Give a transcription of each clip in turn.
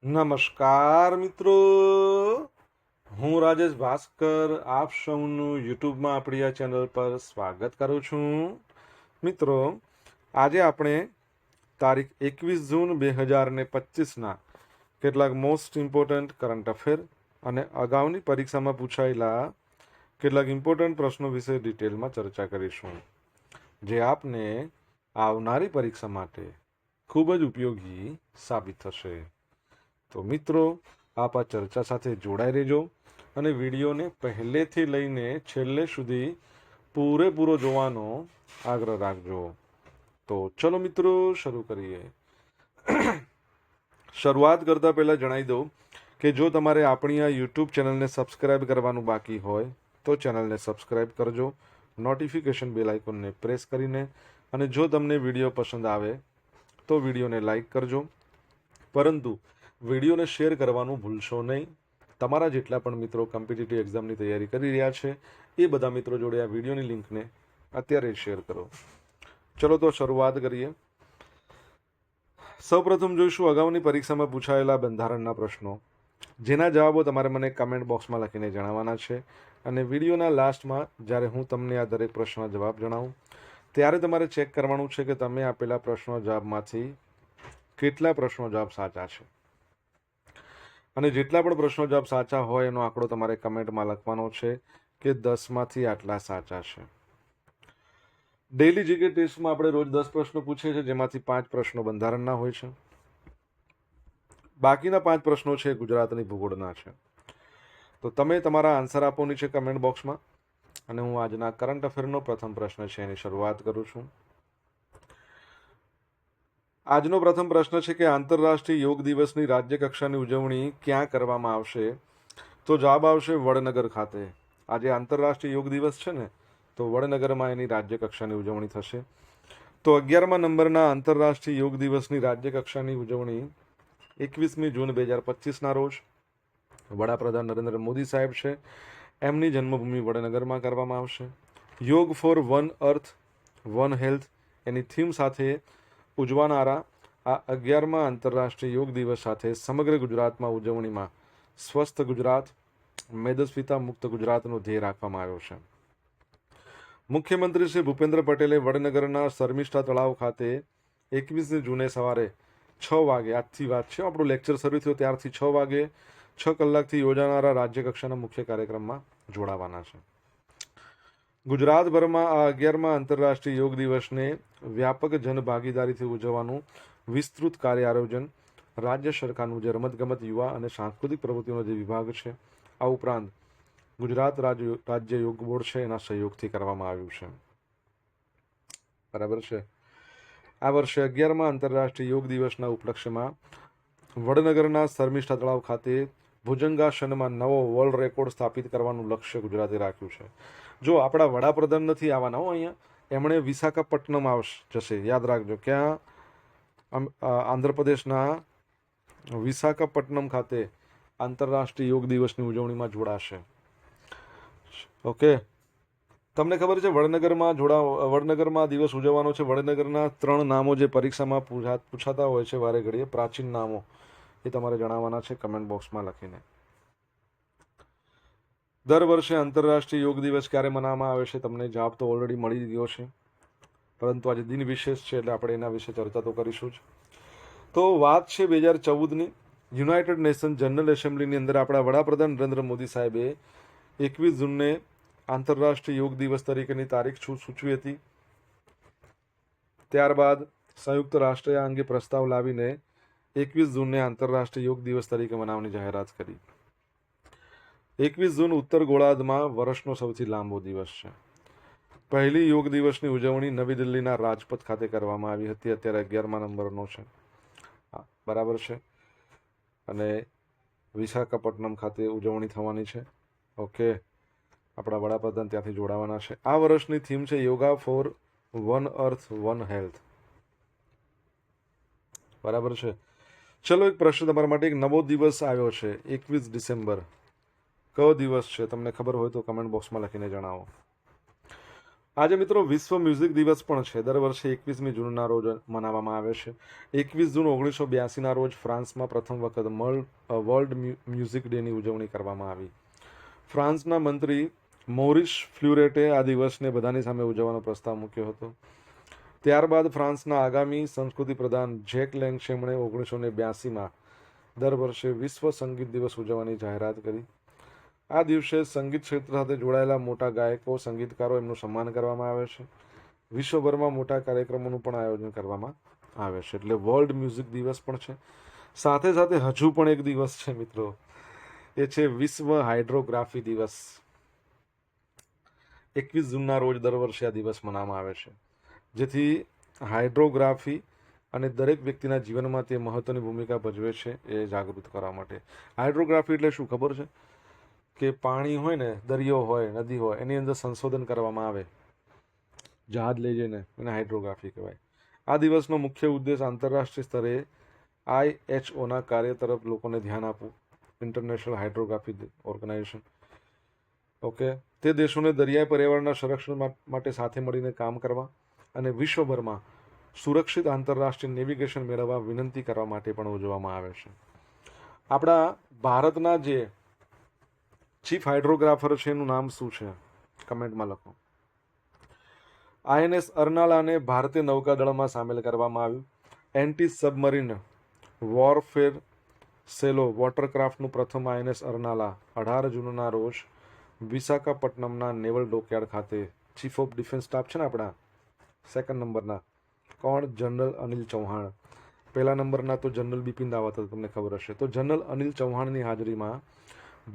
નમસ્કાર મિત્રો, હું રાજેશ ભાસ્કર આપ સૌનું યુટ્યુબમાં આપણી આ ચેનલ પર સ્વાગત કરું છું. મિત્રો, આજે આપણે તારીખ 21 જૂન 2025ના કેટલાક મોસ્ટ ઇમ્પોર્ટન્ટ કરંટ અફેર અને અગાઉની પરીક્ષામાં પૂછાયેલા કેટલાક ઇમ્પોર્ટન્ટ પ્રશ્નો વિશે ડિટેલમાં ચર્ચા કરીશું, જે આપને આવનારી પરીક્ષા માટે ખૂબ જ ઉપયોગી સાબિત થશે. તો મિત્રો, આપ આ ચર્ચા સાથે જોડાઈ રહેજો અને વિડીયોને પહેલેથી લઈને છેલ્લે સુધી પૂરેપૂરો જોવાનો આગ્રહ રાખજો. તો ચલો મિત્રો, શરૂ કરીએ. શરૂઆત કરતાં પહેલાં જણાવી દઉં કે જો તમારે આપણી આ યુટ્યુબ ચેનલને સબસ્ક્રાઇબ કરવાનું બાકી હોય તો ચેનલને સબસ્ક્રાઇબ કરજો, નોટિફિકેશન બેલ આઇકોનને પ્રેસ કરીને, અને જો તમને વિડીયો પસંદ આવે તો વિડીયોને લાઈક કરજો, પરંતુ વિડીયોને શેર કરવાનું ભૂલશો નહીં. તમારા જેટલા પણ મિત્રો કોમ્પિટિટિવ એક્ઝામની તૈયારી કરી રહ્યા છે એ બધા મિત્રો જોડે આ વિડીયોની લિંકને અત્યારે શેર કરો. ચલો તો શરૂઆત કરીએ. સૌપ્રથમ જોઈશું અગાઉની પરીક્ષામાં પૂછાયેલા બંધારણના પ્રશ્નો, જેના જવાબો તમારે મને કમેન્ટ બોક્સમાં લખીને જણાવવાના છે. અને વિડીયોના લાસ્ટમાં જ્યારે હું તમને આ દરેક પ્રશ્નના જવાબ જણાવું ત્યારે તમારે ચેક કરવાનું છે કે તમે આપેલા પ્રશ્નો જવાબમાંથી કેટલા પ્રશ્નો જવાબ સાચા છે, અને જેટલા પણ પ્રશ્નો જવાબ સાચા હોય એનો આંકડો તમારે કમેન્ટમાં લખવાનો છે કે 10માંથી આટલા સાચા છે. ડેઇલી જીકે ટેસ્ટમાં આપણે રોજ 10 પ્રશ્નો પૂછીએ છીએ, જેમાંથી 5 પ્રશ્નો બંધારણના હોય છે. બાકીના 5 પ્રશ્નો છે ગુજરાતની ભૂગોળના છે. તો તમે તમારા આન્સર આપવાની છે કમેન્ટ બોક્સમાં, અને હું આજના કરંટ અફેરનો પ્રથમ પ્રશ્ન છે એની શરૂઆત કરું છું. આજનો પ્રથમ પ્રશ્ન છે કે આંતરરાષ્ટ્રીય યોગ દિવસની રાજ્ય કક્ષાની ઉજવણી ક્યાં કરવામાં આવશે? તો જવાબ આવશે વડનગર ખાતે. આજે આંતરરાષ્ટ્રીય યોગ દિવસ છે ને, તો વડનગરમાં એની રાજ્ય કક્ષાની ઉજવણી થશે. તો 11મા નંબરના આંતરરાષ્ટ્રીય યોગ દિવસની રાજ્ય કક્ષાની ઉજવણી 21મી જૂન 2025ના રોજ વડાપ્રધાન નરેન્દ્ર મોદી સાહેબ છે એમની જન્મભૂમિ વડનગરમાં કરવામાં આવશે. Yoga for one earth one health એની થીમ સાથે ઉજવાનારા આ 11મા આંતરરાષ્ટ્રીય યોગ દિવસ સાથે સમગ્ર ગુજરાતમાં ઉજવણીમાં સ્વસ્થ ગુજરાત, મેદસ્વીતા મુક્ત ગુજરાતનો ધ્યેય રાખવામાં આવ્યો છે. મુખ્યમંત્રી શ્રી ભૂપેન્દ્ર પટેલે વડનગરના શર્મિષ્ઠા તળાવ ખાતે 21 જૂને સવારે 6 વાગે, આજથી વાત છે, આપણું લેક્ચર શરૂ થયો ત્યારથી 6 વાગે 6 કલાકથી યોજાનારા રાજ્યકક્ષાના મુખ્ય કાર્યક્રમમાં જોડાવાના છે. ગુજરાતભરમાં આ 11મા આંતરરાષ્ટ્રીય યોગ દિવસને વ્યાપક જનભાગીદારીથી ઉજવવાનું વિસ્તૃત કાર્ય આયોજન રાજ્ય સરકારનું જે રમતગમત, યુવા અને સાંસ્કૃતિક પ્રવૃત્તિઓનો જે વિભાગ છે, આ ઉપરાંત ગુજરાત રાજ્ય યોગ બોર્ડ છે એના સહયોગથી કરવામાં આવ્યું છે. બરાબર છે. આ વર્ષે 11મા આંતરરાષ્ટ્રીય યોગ દિવસના ઉપલક્ષ્યમાં વડનગરના શર્મિષ્ઠા તળાવ ખાતે ભુજંગાસનમાં નવો વર્લ્ડ રેકોર્ડ સ્થાપિત કરવાનું લક્ષ્ય ગુજરાતે રાખ્યું છે. જો આપણા વડાપ્રધાન નથી આવવાના હો અહીંયા, એમણે વિશાખાપટ્ટનમ જશે, યાદ રાખજો. ક્યાં? આંધ્રપ્રદેશના વિશાખાપટ્ટનમ ખાતે આંતરરાષ્ટ્રીય યોગ દિવસની ઉજવણીમાં જોડાશે. ઓકે, તમને ખબર છે વડનગરમાં દિવસ ઉજવવાનો છે. વડનગરના 3 નામો જે પરીક્ષામાં પૂછાતા હોય છે વારે ઘડીએ, પ્રાચીન નામો, એ તમારે જણાવવાના છે કમેન્ટ બોક્સમાં લખીને. દર વર્ષે આંતરરાષ્ટ્રીય યોગ દિવસ ક્યારે મનાવવામાં આવે છે તમને જવાબ તો ઓલરેડી મળી ગયો છે, પરંતુ આજે દિન વિશેષ છે એટલે આપણે એના વિશે ચર્ચા તો કરીશું જ. તો વાત છે 2014ની યુનાઇટેડ નેશન જનરલ એસેમ્બલીની અંદર આપણા વડાપ્રધાન નરેન્દ્ર મોદી સાહેબે 21 જૂનને આંતરરાષ્ટ્રીય યોગ દિવસ તરીકેની તારીખ સૂચવી હતી. ત્યારબાદ સંયુક્ત રાષ્ટ્રે આ અંગે પ્રસ્તાવ લાવીને 21 જૂનને આંતરરાષ્ટ્રીય યોગ દિવસ તરીકે મનાવવાની જાહેરાત કરી. 21 જૂન ઉત્તર ગોળાર્ધમાં વર્ષનો સૌથી લાંબો દિવસ છે. પહેલી યોગ દિવસની ઉજવણી નવી દિલ્હીના રાજપથ ખાતે કરવામાં આવી હતી. અત્યારે 11મા નંબરનો છે. બરાબર છે. અને વિશાખાપટ્ટનમ ખાતે ઉજવણી થવાની છે. ઓકે, આપણા વડાપ્રધાન ત્યાંથી જોડાવાના છે. આ વર્ષની થીમ છે yoga for one earth one health. બરાબર છે. ચલો, એક પ્રશ્ન તમારા માટે. એક નવો દિવસ આવ્યો છે 21 ડિસેમ્બર. કયો દિવસ છે તમને ખબર હોય તો કમેન્ટ બોક્સમાં લખીને જણાવો. આજે મિત્રો વિશ્વ મ્યુઝિક દિવસ પણ છે. દર વર્ષે 21મી જૂનના રોજ મનાવવામાં આવે છે. 21 જૂન 1982ના રોજ ફ્રાન્સમાં પ્રથમ વખત વર્લ્ડ મ્યુઝિક ડેની ઉજવણી કરવામાં આવી. ફ્રાન્સના મંત્રી મોરિસ ફ્લ્યુરેટે આ દિવસને બધાની સામે ઉજવવાનો પ્રસ્તાવ મૂક્યો હતો. ત્યારબાદ ફ્રાન્સના આગામી સંસ્કૃતિ પ્રધાન જેક લેંગશેમણે 1982માં દર વર્ષે વિશ્વ સંગીત દિવસ ઉજવવાની જાહેરાત કરી. આ દિવસે સંગીત ક્ષેત્ર સાથે જોડાયેલા મોટા ગાયકો, સંગીતકારો, એમનું સન્માન કરવામાં આવે છે. વિશ્વભરમાં મોટા કાર્યક્રમોનું પણ આયોજન કરવામાં આવે છે. એટલે વર્લ્ડ મ્યુઝિક દિવસ પણ છે. સાથે સાથે હજુ પણ એક દિવસ છે મિત્રો, એ છે વિશ્વ હાઇડ્રોગ્રાફી દિવસ. 21 જૂનના રોજ દર વર્ષે આ દિવસ મનાવવામાં આવે છે, જેથી હાઇડ્રોગ્રાફી અને દરેક વ્યક્તિના જીવનમાં તે મહત્વની ભૂમિકા ભજવે છે એ જાગૃત કરવા માટે. હાઇડ્રોગ્રાફી એટલે શું ખબર છે? કે પાણી હોય ને, દરિયો હોય, નદી હોય, એની અંદર સંશોધન કરવામાં આવે, જહાજ લઈ જઈને, એને હાઇડ્રોગ્રાફી કહેવાય. આ દિવસનો મુખ્ય ઉદ્દેશ આંતરરાષ્ટ્રીય સ્તરે IHOના કાર્ય તરફ લોકોને ધ્યાન આપવું. ઇન્ટરનેશનલ હાઇડ્રોગ્રાફી ઓર્ગેનાઇઝેશન, ઓકે, તે દેશોને દરિયાઈ પર્યાવરણના સંરક્ષણ માટે સાથે મળીને કામ કરવા અને વિશ્વભરમાં સુરક્ષિત આંતરરાષ્ટ્રીય નેવિગેશન મેળવવા વિનંતી કરવા માટે પણ ઉજવવામાં આવે છે. આપણા ભારતના જે ચીફ હાઇડ્રોગ્રાફર છે એનું નામ શું છે? કમેન્ટમાં લખો. INS અરનાલાને ભારતીય નૌકાદળમાં સામેલ કરવામાં આવ્યું. એન્ટી સબમરીન વોરફેર સેલો વોટરક્રાફ્ટનું પ્રથમ INS અરનાલા 18 જૂનના રોજ વિશાખાપટ્ટનમના નેવલ ડોકયાર્ડ ખાતે ચીફ ઓફ ડિફેન્સ સ્ટાફ છે ને આપણા સેકન્ડ નંબરના, કોણ? જનરલ અનિલ ચૌહાણ. પહેલા નંબરના તો જનરલ બિપિન રાવત હતા, તમને ખબર હશે. તો જનરલ અનિલ ચૌહાણની હાજરીમાં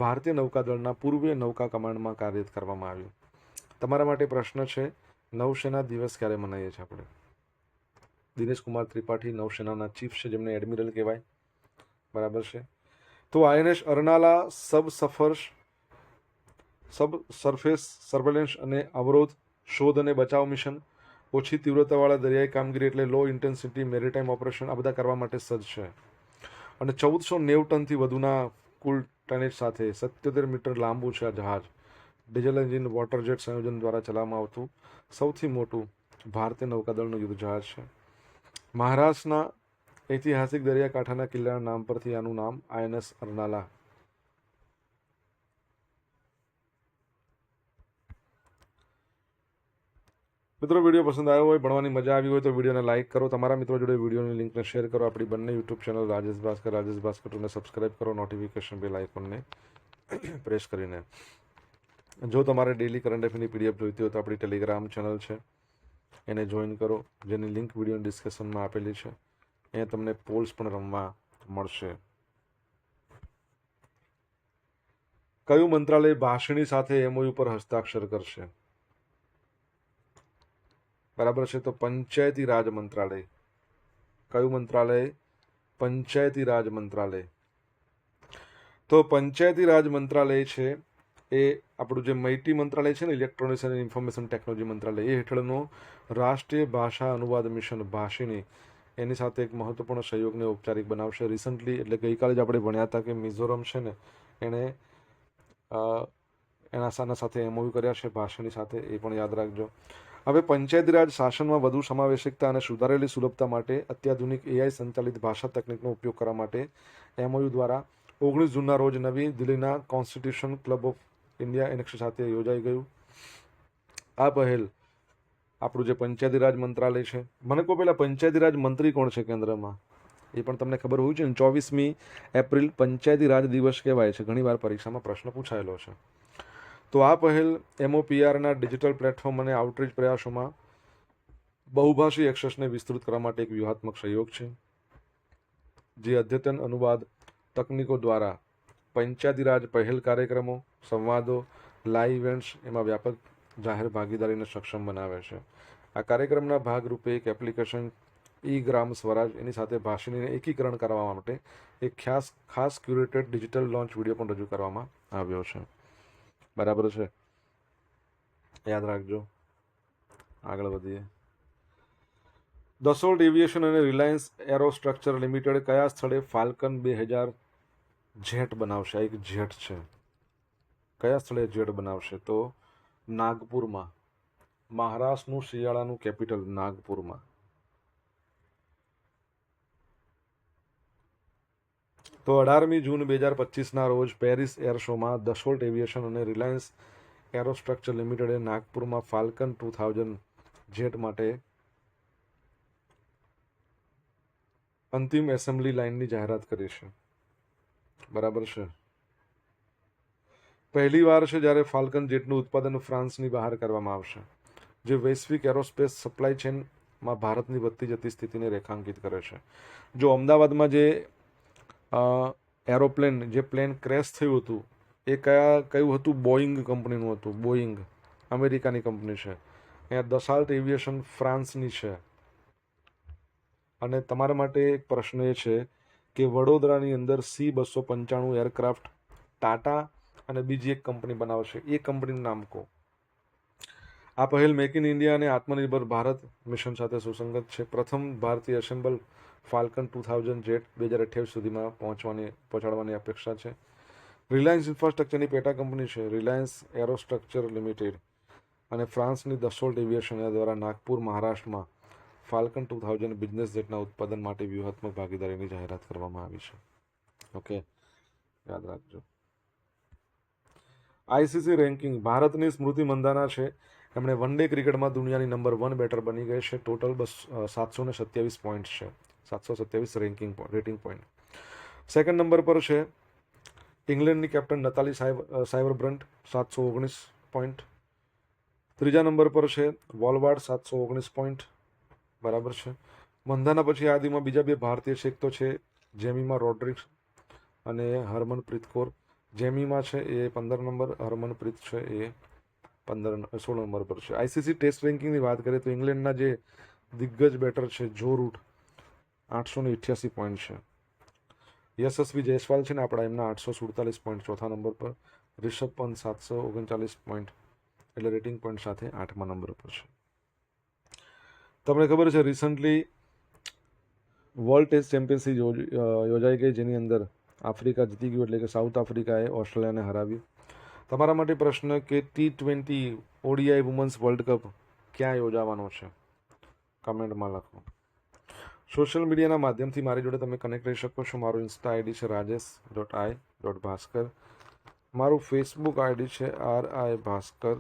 ભારતીય નૌકાદળના પૂર્વીય નૌકા કમાન્ડમાં કાર્યરત કરવામાં આવ્યું. તમારા માટે પ્રશ્ન છે, નૌસેના દિવસ ક્યારે મનાવીએ છીએ આપણે? દિનેશ કુમાર ત્રિપાઠી નૌસેનાના ચીફ છે, જેમને એડમિરલ કહેવાય, બરાબર છે. તો INS અરનાલા સબ સરફેસ સર્વેલન્સ અને અવરોધ, શોધ અને બચાવ મિશન, ઓછી તીવ્રતાવાળા દરિયાઈ કામગીરી એટલે લો ઇન્ટેન્સિટી મેરીટાઈમ ઓપરેશન, આ બધા કરવા માટે સજ્જ છે. અને 1490 ટનથી વધુના કુલ ટનેજ સાથે 77 મીટર લાંબુ છે આ જહાજ. ડીઝલ એન્જિન વોટર જેટ સંયોજન દ્વારા ચલાવવામાં આવતું સૌથી મોટું ભારતીય નૌકાદળનું યુદ્ધ જહાજ છે. મહારાષ્ટ્રના ઐતિહાસિક દરિયાકાંઠાના કિલ્લાના નામ પરથી આનું નામ INS અરનાલા. મિત્રો, વિડીયો પસંદ આવ્યો હોય, ભણવાની મજા આવી હોય તો વિડીયોને લાઇક કરો, તમારા મિત્રો જોડે વિડીયોની લિંકને શેર કરો. આપણી બંને યુટ્યુબ ચેનલ રાજેશ ભાસ્કર 2ને સબસ્ક્રાઇબ કરો, નોટિફિકેશન બેલ આઇકોનને પ્રેસ કરીને. જો તમારે ડેલી કરંટ અફેરની PDF જોઈતી હોય તો આપણી ટેલિગ્રામ ચેનલ છે, એને જોઈન કરો, જેની લિંક વિડીયો ડિસ્કશનમાં આપેલી છે. અહીંયા તમને પોલ્સ પણ રમવા મળશે. કયું મંત્રાલય ભાષણી સાથે MOU પર હસ્તાક્ષર કરશે? બરાબર છે, તો પંચાયતી રાજ મંત્રાલય. કયું મંત્રાલય? પંચાયતી રાજ મંત્રાલય. તો પંચાયતી રાજ મંત્રાલય છે એ આપણું જે MeitY મંત્રાલય છે ને, ઇલેક્ટ્રોનિક્સ અને ઇન્ફોર્મેશન ટેકનોલોજી મંત્રાલય, એ હેઠળનો રાષ્ટ્રીય ભાષા અનુવાદ મિશન ભાષિની એની સાથે એક મહત્વપૂર્ણ સહયોગને ઔપચારિક બનાવશે. રિસન્ટલી એટલે ગઈકાલે જ આપણે ભણ્યા હતા કે મિઝોરમ છે ને, એણે એના સાથે MOU કર્યા છે ભાષાની સાથે, એ પણ યાદ રાખજો. હવે પંચાયતી રાજ શાસનમાં વધુ સમાવેશિકતા અને સુધારેલી સુલભતા માટે અત્યાધુનિક AI સંચાલિત ભાષા તકનીકનો ઉપયોગ કરવા માટે MOU દ્વારા 19 જૂનના રોજ નવી દિલ્હીના constitution club of India annex સાથે યોજાઈ ગયું. આ પહેલ આપણું જે પંચાયતી રાજ મંત્રાલય છે, મને કહો પહેલાં પંચાયતી રાજ મંત્રી કોણ છે કેન્દ્રમાં? એ પણ તમને ખબર હોવી જોઈએ ને. 24મી એપ્રિલ પંચાયતી રાજ દિવસ કહેવાય છે, ઘણીવાર પરીક્ષામાં પ્રશ્ન પૂછાયેલો છે. તો આ પહેલ MOPRના ડિજિટલ પ્લેટફોર્મ અને આઉટરીચ પ્રયાસોમાં બહુભાષી એક્સેસને વિસ્તૃત કરવા માટે એક વ્યૂહાત્મક સહયોગ છે, જે અદ્યતન અનુવાદ તકનીકો દ્વારા પંચાયતી રાજ પહેલ કાર્યક્રમો, સંવાદો, લાઈવ ઇવેન્ટ્સ એમાં વ્યાપક જાહેર ભાગીદારીને સક્ષમ બનાવે છે. આ કાર્યક્રમના ભાગરૂપે એક એપ્લિકેશન ગ્રામ સ્વરાજ, એની સાથે ભાષાને એકીકરણ કરવા માટે એક ખાસ ક્યુરેટેડ ડિજિટલ લોન્ચ વિડીયો પણ રજૂ કરવામાં આવ્યો છે. બરાબર છે, યાદ રાખજો. આગળ વધીએ. દસોલ્ટ એવિએશન અને રિલાયન્સ એરોસ્ટ્રક્ચર લિમિટેડ કયા સ્થળે ફાલ્કન 2000 જેટ બનાવશે? આ એક જેટ છે. કયા સ્થળે જેટ બનાવશે? તો નાગપુરમાં. મહારાષ્ટ્રનું શિયાળાનું કેપિટલ નાગપુરમાં. તો 18મી જૂન 2025ના રોજ પેરિસ એર શોમાં દસોલ્ટ એવિએશન અને રિલાયન્સ એરોસ્ટ્રક્ચર લિમિટેડે નાગપુરમાં ફાલ્કન 2000 જેટ માટે અંતિમ એસેમ્બલી લાઇનની જાહેરાત કરી છે. બરાબર છે. પહેલી વાર છે જ્યારે ફાલ્કન જેટનું ઉત્પાદન ફ્રાન્સની બહાર કરવામાં આવશે, જે વૈશ્વિક એરોસ્પેસ સપ્લાય ચેનમાં ભારતની વધતી જતી સ્થિતિને રેખાંકિત કરે છે. જો અમદાવાદમાં જે એરોપ્લેન જે પ્લેન ક્રેશ થયું હતું એ કયું હતું? બોઈંગ કંપનીનું હતું. બોઈંગ અમેરિકાની કંપની છે. અહીંયા દસાલ્ટ એવિએશન ફ્રાન્સની છે. અને તમારા માટે એક પ્રશ્ન એ છે કે વડોદરાની અંદર C-295 એરક્રાફ્ટ ટાટા અને બીજી એક કંપની બનાવશે, એ કંપનીનું નામ કહો. આ પહેલ મેક ઇન ઇન્ડિયા અને આત્મનિર્ભર ભારત મિશન સાથે સુસંગત છે. પ્રથમ ભારતીય એસેમ્બલ ફાલ્કન 2000 જેટ 2028 સુધીમાં પહોંચાડવાની અપેક્ષા છે. રિલાયન્સ ઇન્ફ્રાસ્ટ્રક્ચરની પેટા કંપની છે રિલાયન્સ એરોસ્ટ્રક્ચર લિમિટેડ અને ફ્રાન્સની દસોલ્ટ એવિએશન દ્વારા નાગપુર, મહારાષ્ટ્રમાં ફાલ્કન 2000 બિઝનેસ જેટના ઉત્પાદન માટે વ્યૂહાત્મક ભાગીદારીની જાહેરાત કરવામાં આવી છે. ઓકે, યાદ રાખજો. ICC ranking. ભારતની સ્મૃતિ મંધાના છે. એમણે વન ડે ક્રિકેટમાં દુનિયાની નંબર 1 બેટર બની ગઈ છે. ટોટલ 727 પોઈન્ટ છે. 727 રેટિંગ પોઈન્ટ. સેકન્ડ નંબર પર છે ઇંગ્લેન્ડની કેપ્ટન નતાલી સાયબરબ્રન્ટ, 719 પોઈન્ટ. ત્રીજા નંબર પર છે વોલવાર્ડ, 719 પોઈન્ટ. બરાબર છે. મંધાના પછી યાદીમાં બીજા બે ભારતીય છે. એક તો છે જેમીમા રોડ્રિગ્સ અને હરમનપ્રીત કૌર. જેમીમા છે એ 15 નંબર, હરમનપ્રીત છે એ 16 નંબર પર છે. આઈસીસી ટેસ્ટ રેન્કિંગની વાત કરીએ તો ઇંગ્લેન્ડના જે દિગ્ગજ બેટર છે જો રૂટ, 888 પોઈન્ટ છે. યશસ્વી જયસ્વાલ છે ને આપણા, એમના 847 પોઈન્ટ ચોથા નંબર પર. રિષભ પંત 739 પોઈન્ટ એટલે રેટિંગ પોઈન્ટ સાથે 8મા નંબર પર છે. તમને ખબર છે રિસન્ટલી વર્લ્ડ ટેસ્ટ ચેમ્પિયનશિપ યોજાઈ ગઈ, જેની અંદર આફ્રિકા જીતી ગયું, એટલે કે સાઉથ આફ્રિકાએ ઓસ્ટ્રેલિયાને હરાવ્યું. તમારા માટે પ્રશ્ન કે T20 ODI women's world cup ક્યાં યોજાવાનો છે? કમેન્ટમાં લખો. સોશિયલ મીડિયાના માધ્યમથી મારી જોડે તમે કનેક્ટ રહી શકો છો. મારું ઇન્સ્ટા આઈડી છે rajesh.i.bhaskar. મારું ફેસબુક આઈડી છે RI ભાસ્કર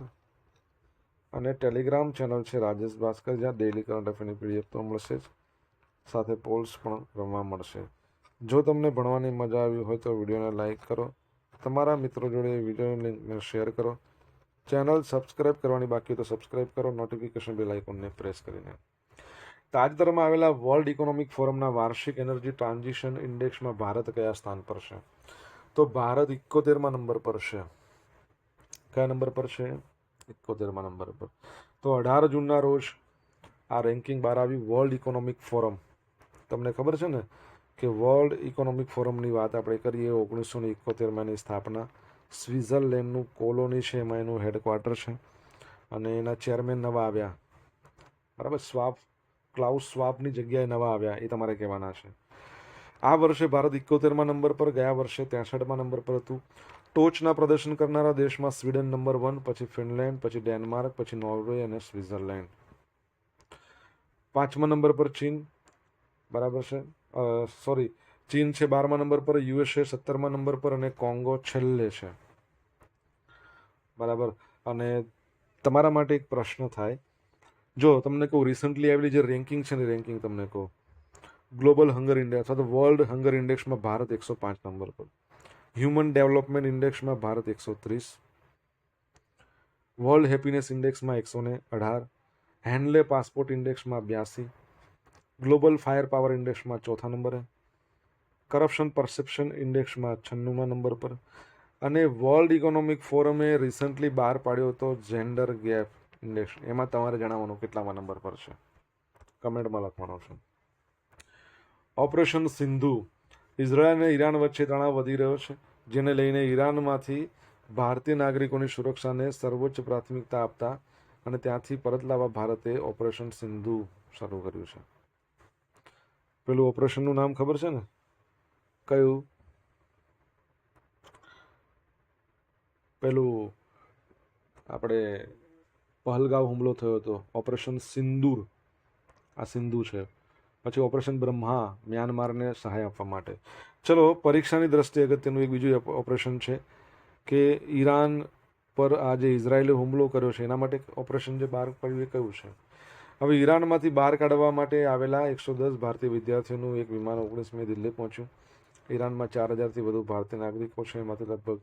અને ટેલિગ્રામ ચેનલ છે રાજેશ ભાસ્કર, જ્યાં ડેઇલી કરંટ અફેરની પીડીએફ તો મળશે જ, સાથે પોલ્સ પણ રમવા મળશે. જો તમને ભણવાની મજા આવી હોય તો વિડીયોને લાઇક કરો, તમારા મિત્રો જોડે વિડીયોની લિંકને શેર કરો. ચેનલ સબસ્ક્રાઇબ કરવાની બાકી તો સબસ્ક્રાઇબ કરો, નોટિફિકેશન બેલ આઇકોનને પ્રેસ કરીને. તાજેતરમાં આવેલા વર્લ્ડ ઇકોનોમિક ફોરમના વાર્ષિક એનર્જી ટ્રાન્ઝિશન ઇન્ડેક્સમાં ભારત કયા સ્થાન પર છે? તો ભારત 71મા નંબર પર છે. કયા નંબર પર છે? 71મા નંબર પર. તો 18 જૂનના રોજ આ રેન્કિંગ બહાર આવ્યું. વર્લ્ડ ઇકોનોમિક ફોરમ, તમને ખબર છે ને કે વર્લ્ડ ઇકોનોમિક ફોરમની વાત આપણે કરીએ, 1971માં એની સ્થાપના. સ્વિટ્ઝરલેન્ડનું કોલોની છે, એમાં એનું હેડક્વાર્ટર છે અને એના ચેરમેન નવા આવ્યા. બરાબર, ક્લાઉસ સ્વાબની જગ્યાએ નવા આવ્યા, એ તમારે કહેવાના છે. આ વર્ષે ભારત 71મા નંબર પર, ગયા વર્ષે 63મા નંબર પર હતું. ટોચના પ્રદર્શન કરનારા દેશમાં સ્વીડન નંબર 1, પછી ફિનલેન્ડ, પછી ડેનમાર્ક, પછી નોર્વે અને સ્વિટ્ઝરલેન્ડ. 5મા નંબર પર ચીન, બરાબર છે, ચીન છે 12મા નંબર પર, USA 17મા નંબર પર અને કોંગો છેલ્લે છે. બરાબર. અને તમારા માટે એક પ્રશ્ન થાય, જો તમને કહું રિસન્ટલી આવેલી જે રેન્કિંગ છે ને, રેન્કિંગ તમને કહું, ગ્લોબલ હંગર ઇન્ડેક્સ અથવા તો વર્લ્ડ હંગર ઇન્ડેક્સમાં ભારત 105 નંબર પર. હ્યુમન ડેવલપમેન્ટ ઇન્ડેક્સમાં ભારત 130, વર્લ્ડ હેપીનેસ ઇન્ડેક્સમાં 118, હેન્ડલે પાસપોર્ટ ઇન્ડેક્સમાં 82, ગ્લોબલ ફાયર પાવર ઇન્ડેક્સમાં ચોથા નંબરે, કરપ્શન પરસેપ્શન ઇન્ડેક્સમાં 96મા નંબર પર. અને વર્લ્ડ ઇકોનોમિક ફોરમે રિસન્ટલી બહાર પાડ્યો હતો જેન્ડર ગેપ ઇન્ડેક્સ, એમાં તમારે જણાવવાનું કેટલામા નંબર પર છે, કમેન્ટમાં લખવાનો છે. ઓપરેશન સિંધુ. ઇઝરાયલ અને ઈરાન વચ્ચે તણાવ વધી રહ્યો છે, જેને લઈને ઈરાનમાંથી ભારતીય નાગરિકોની સુરક્ષાને સર્વોચ્ચ પ્રાથમિકતા આપતા અને ત્યાંથી પરત લાવવા ભારતે ઓપરેશન સિંધુ શરૂ કર્યું છે. પેલું ઓપરેશનનું નામ ખબર છે ને? કયું? પેલું આપણે પહલગાંવ હુમલો થયો હતો, ઓપરેશન સિંદૂર, આ સિંધુ છે. પછી ઓપરેશન બ્રહ્મા, મ્યાનમારને સહાય આપવા માટે. ચલો, પરીક્ષાની દ્રષ્ટિએ અગત્યનું એક બીજું ઓપરેશન છે કે ઈરાન પર આ જે ઇઝરાયેલે હુમલો કર્યો છે એના માટે ઓપરેશન જે બહાર પાડ્યું એ કયું છે? હવે ઈરાનમાંથી બહાર કાઢવા માટે આવેલા 110 ભારતીય વિદ્યાર્થીઓનું એક વિમાન 19 મે દિલ્હી પહોંચ્યું. ઈરાનમાં 4000થી વધુ ભારતીય નાગરિકો છે, એમાંથી લગભગ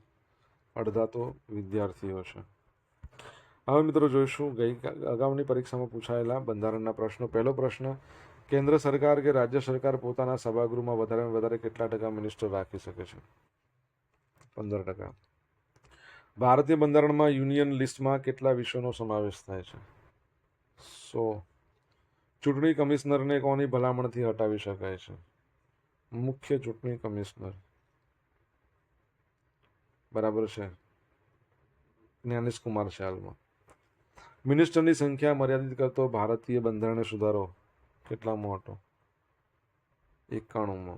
અડધા તો વિદ્યાર્થીઓ છે. હવે મિત્રો જોઈશું અગાઉની પરીક્ષામાં પૂછાયેલા બંધારણના પ્રશ્નો. પહેલો પ્રશ્ન, કેન્દ્ર સરકાર કે રાજ્ય સરકાર પોતાના સભાગૃહમાં વધારેમાં વધારે કેટલા ટકા મિનિસ્ટર રાખી શકે છે? 15%. ભારતીય બંધારણમાં યુનિયન લિસ્ટમાં કેટલા વિષયોનો સમાવેશ થાય છે? 100. ચૂંટણી કમિશનરને કોની ભલામણથી હટાવી શકાય છે? મુખ્ય ચૂંટણી કમિશનર. બરાબર છે, જ્ઞાનેશ કુમાર છે હાલમાં. મિનિસ્ટરની સંખ્યા મર્યાદિત કરતો ભારતીય બંધારણીય સુધારો કેટલામો હતો? 91મો.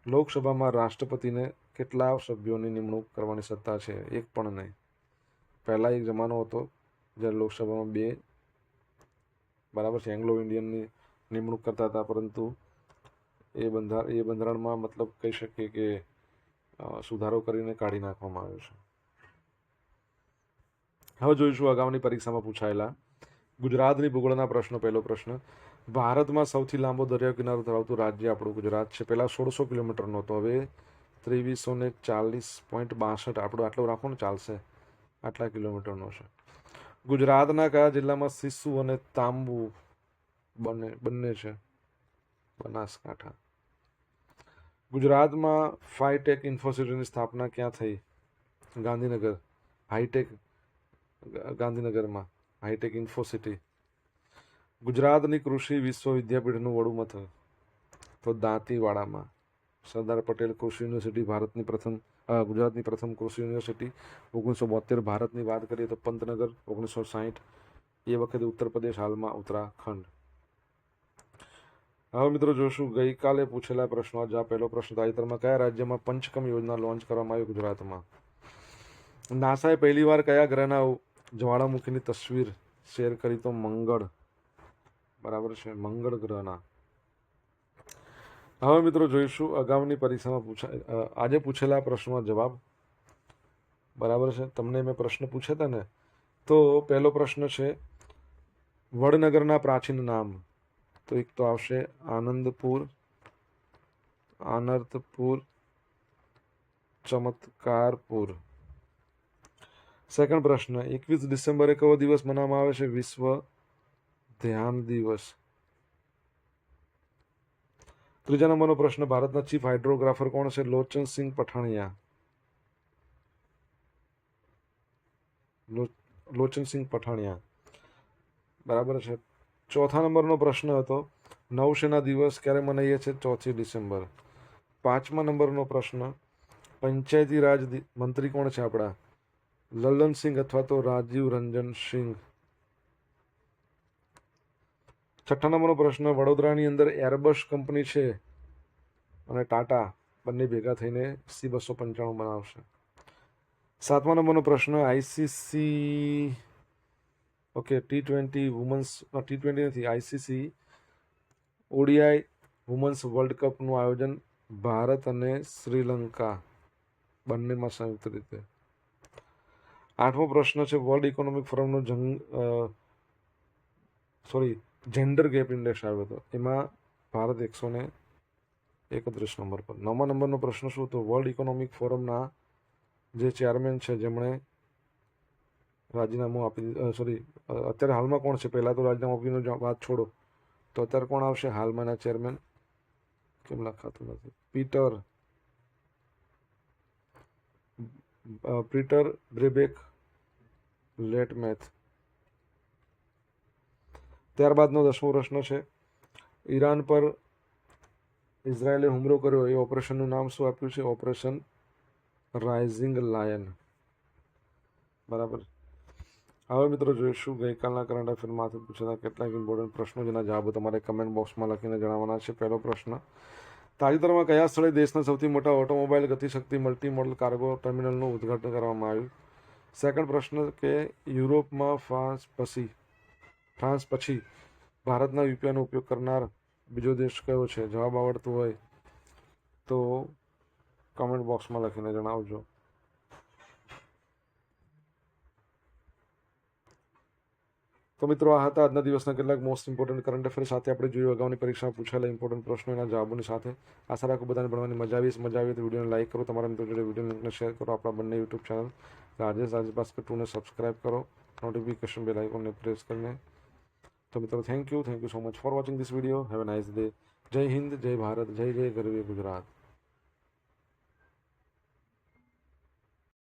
લોકસભામાં રાષ્ટ્રપતિને કેટલા સભ્યોની નિમણૂક કરવાની સત્તા છે? એક પણ નહીં. પહેલા એક જમાનો હતો જ્યારે લોકસભામાં 2, બરાબર છે, એંગ્લો ઇન્ડિયનની નિમણૂક કરતા હતા, પરંતુ એ બંધારણમાં મતલબ કહી શકીએ કે સુધારો કરીને કાઢી નાખવામાં આવ્યો છે. હવે જોઈશું અગાઉની પરીક્ષામાં પૂછાયેલા ગુજરાતની ભૂગોળના પ્રશ્નો. પહેલો પ્રશ્ન, ભારતમાં સૌથી લાંબો દરિયા કિનારો ધરાવતું રાજ્ય આપણું ગુજરાત છે. પહેલાં 1600 કિલોમીટરનો હતો, હવે 2340.62. આપણું આટલો રાખો ને ચાલશે, આટલા કિલોમીટરનો છે. ગુજરાતના કયા જિલ્લામાં સિસુ અને તાંબુ બંને છે? બનાસકાંઠા. ગુજરાતમાં ફાઈટેક ઇન્ફોસિટીની સ્થાપના ક્યાં થઈ? ગાંધીનગર. હાઈટેક ગાંધીનગરમાં, હાઈટેક ઇન્ફોસિટી. ગુજરાતની કૃષિ વિશ્વવિદ્યાપીઠનું વડું મથક તો દાંતીવાડામાં. સરદાર પટેલ કૃષિ યુનિવર્સિટી ગુજરાતની પ્રથમ કૃષિ યુનિવર્સિટી. 1972. ભારતની વાત કરીએ તો પંતનગર. 1960 એ વખતે ઉત્તર પ્રદેશ, હાલમાં ઉત્તરાખંડ. હવે મિત્રો જોશું ગઈકાલે પૂછેલા પ્રશ્નો. જ્યાં પહેલો પ્રશ્ન, તાજેતરમાં કયા રાજ્યમાં પંચકમ યોજના લોન્ચ કરવામાં આવી? ગુજરાતમાં. નાસાએ પહેલીવાર કયા ગ્રહના જ્વાળામુખીની તસવીર શેર કરી? તો મંગળ. બરાબર છે, મંગળ ગ્રહના. હવે મિત્રો જોઈશું અગાઉની પરીક્ષામાં આજે પૂછેલા પ્રશ્નોના જવાબ. બરાબર છે, તમને મેં પ્રશ્ન પૂછ્યા હતા ને, તો પહેલો પ્રશ્ન છે વડનગરના પ્રાચીન નામ. તો એક તો આવશે આનંદપુર, આનર્તપુર, ચમત્કારપુર. સેકન્ડ પ્રશ્ન, 21 ડિસેમ્બરે કયો દિવસ મનાવવામાં આવે છે? વિશ્વ ધ્યાન દિવસ. ત્રીજા નંબરનો પ્રશ્ન, ભારતના ચીફ હાઇડ્રોગ્રાફર કોણ છે? લોચનસિંહ પઠાણિયા. લોચનસિંહ પઠાણિયા. બરાબર છે. ચોથા નંબરનો પ્રશ્ન હતો, નૌસેના દિવસ ક્યારે મનાવીએ છીએ? 4 ડિસેમ્બર. પાંચમા નંબરનો પ્રશ્ન, પંચાયતી રાજ મંત્રી કોણ છે આપણા? લલ્લનસિંહ અથવા તો રાજીવ રંજન સિંઘ. છઠ્ઠા નંબરનો પ્રશ્ન, વડોદરાની અંદર એરબસ કંપની છે અને ટાટા બંને ભેગા થઈને C-295 બનાવશે. સાતમા નંબરનો પ્રશ્ન, આઈસીસી T20 વુમન્સ T20 નથી, આઈસીસી ઓડીઆઈ વુમન્સ વર્લ્ડ કપનું આયોજન ભારત અને શ્રીલંકા બંનેમાં સંયુક્ત રીતે. આઠમો પ્રશ્ન છે, વર્લ્ડ ઇકોનોમિક ફોરમનો જેન્ડર ગેપ ઇન્ડેક્સ આવ્યો હતો, એમાં ભારત 131 નંબર પર. નવમા નંબરનો પ્રશ્ન શું હતો? વર્લ્ડ ઇકોનોમિક ફોરમના જે ચેરમેન છે જેમણે રાજીનામું આપી અત્યારે હાલમાં કોણ છે? પહેલાં તો રાજીનામું આપીને વાત છોડો, તો અત્યારે કોણ આવશે હાલમાંના ચેરમેન? કેમ લખાતું નથી? પીટર બ્રેબેક લેટમેથ. ત્યારબાદનો 10મો પ્રશ્ન છે, ઈરાન પર ઇઝરાયેલે હુમલો કર્યો એ ઓપરેશનનું નામ શું આપ્યું છે? Operation rising lion. બરાબર. હવે મિત્રો જોઈશું ગઈકાલના કરંટ અફેરમાંથી પૂછેલા કેટલાક ઇમ્પોર્ટન્ટ પ્રશ્નો, જેના જવાબો તમારે કમેન્ટ બોક્સમાં લખીને જણાવવાના છે. પહેલો પ્રશ્ન, તાજેતરમાં કયા સ્થળે દેશના સૌથી મોટા automobile Gatishakti multi modal cargo ટર્મિનલનું ઉદ્ઘાટન કરવામાં આવ્યું? સેકન્ડ પ્રશ્ન કે યુરોપમાં ફ્રાન્સ પછી ભારતના યુપીઆઈનો ઉપયોગ કરનાર બીજો દેશ કયો છે? જવાબ આવડતું હોય તો કમેન્ટ બોક્સમાં લખીને જણાવજો. તો મિત્રો, આ હતા આજના દિવસના કેટલાક મોસ્ટ ઇમ્પોર્ટન્ટ કરંટ અફેર સાથે આપણે જોયું અગાઉની પરીક્ષામાં પૂછાયેલા ઇમ્પોર્ટન્ટ પ્રશ્નો એના જવાબોની સાથે. આશા રાખું બધાને ભણવાની મજા આવી તો વિડીયોને લાઈક કરો, તમારા મિત્રો જોડે વિડીયો લિંકને શેર કરો, આપણા બંને યુટ્યુબ ચેનલ રાજેશ ભાસ્કર 2ને સબસ્ક્રાઈબ કરો, નોટિફિકેશન બેલ આઇકોનને પ્રેસ કરીને. તો મિત્રો, thank you so much for watching this video. Have a nice day. Jai Hind, જય ભારત, જય જય ગરવી ગુજરાત.